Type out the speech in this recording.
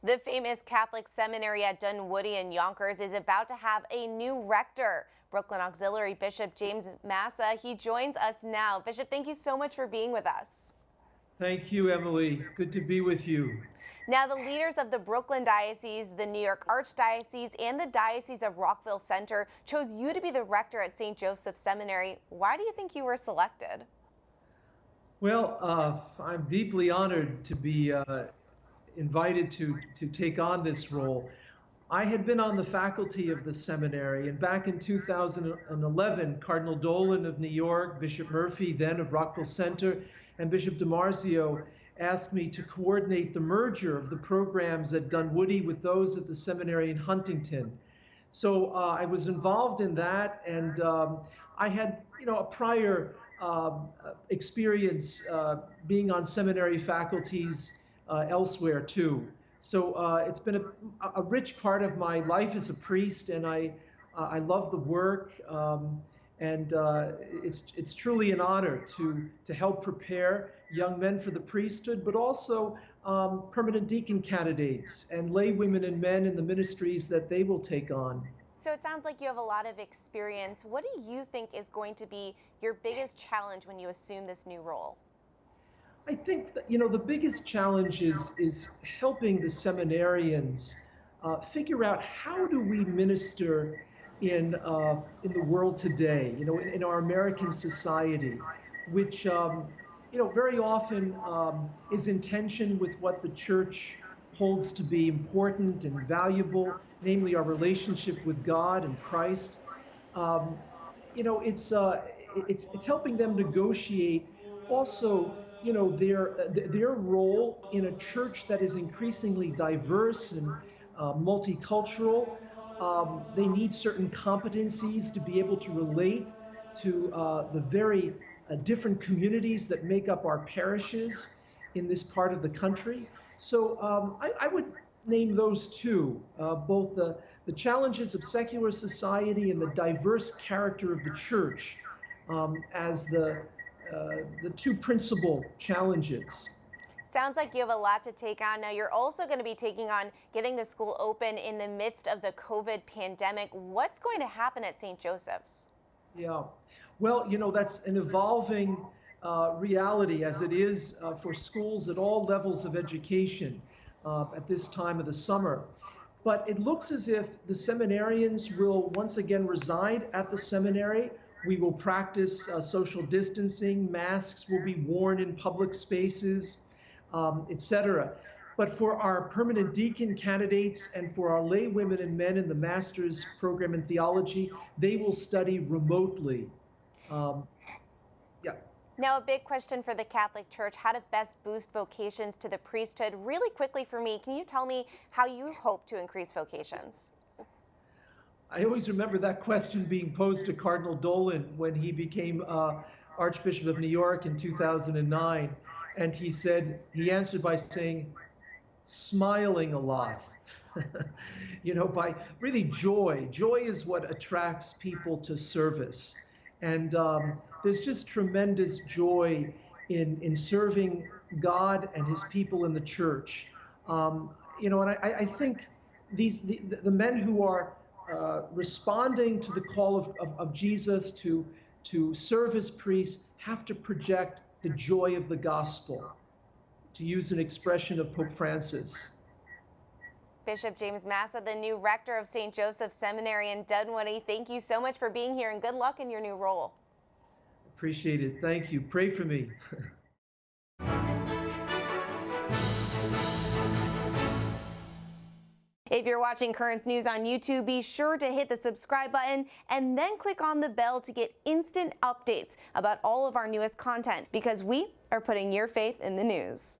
The famous Catholic seminary at Dunwoody in Yonkers is about to have a new rector. Brooklyn Auxiliary Bishop James Massa, he joins us now. Bishop, thank you so much for being with us. Thank you, Emily. Good to be with you. Now, the leaders of the Brooklyn Diocese, the New York Archdiocese, and the Diocese of Rockville Center chose you to be the rector at St Joseph Seminary. Why do you think you were selected? Well, I'm deeply honored to be invited to take on this role. I had been on the faculty of the seminary, and back in 2011, Cardinal Dolan of New York, Bishop Murphy, then of Rockville Center, and Bishop DiMarzio asked me to coordinate the merger of the programs at Dunwoody with those at the seminary in Huntington. So I was involved in that, and I had, a prior experience being on seminary faculties elsewhere too. So it's been a rich part of my life as a priest, and I love the work, and it's truly an honor to help prepare young men for the priesthood, but also permanent deacon candidates and lay women and men in the ministries that they will take on. So it sounds like you have a lot of experience. What do you think is going to be your biggest challenge when you assume this new role? I think that, the biggest challenge is helping the seminarians figure out how do we minister in the world today, in our American society, which very often is in tension with what the church holds to be important and valuable, namely our relationship with God and Christ. It's helping them negotiate also their role in a church that is increasingly diverse and multicultural. They need certain competencies to be able to relate to the very different communities that make up our parishes in this part of the country. So I would name those two, both the challenges of secular society and the diverse character of the church as the two principal challenges. Sounds like you have a lot to take on. Now, you're also going to be taking on getting the school open in the midst of the COVID pandemic. What's going to happen at St. Joseph's? Yeah, well, that's an evolving reality, as it is for schools at all levels of education at this time of the summer. But it looks as if the seminarians will once again reside at the seminary. We will practice social distancing, masks will be worn in public spaces, etc. But for our permanent deacon candidates and for our lay women and men in the master's program in theology, they will study remotely. Now, a big question for the Catholic Church, how to best boost vocations to the priesthood. Really quickly for me, can you tell me how you hope to increase vocations? I always remember that question being posed to Cardinal Dolan when he became Archbishop of New York in 2009. And he answered by saying, smiling a lot. By really joy. Joy is what attracts people to service. And there's just tremendous joy in serving God and his people in the church. And I think the men who are responding to the call of Jesus to serve as priests have to project the joy of the gospel, to use an expression of Pope Francis. Bishop James Massa, the new rector of St. Joseph Seminary in Dunwoody, thank you so much for being here and good luck in your new role. Appreciate it. Thank you. Pray for me. If you're watching Currents News on YouTube, be sure to hit the subscribe button and then click on the bell to get instant updates about all of our newest content, because we are putting your faith in the news.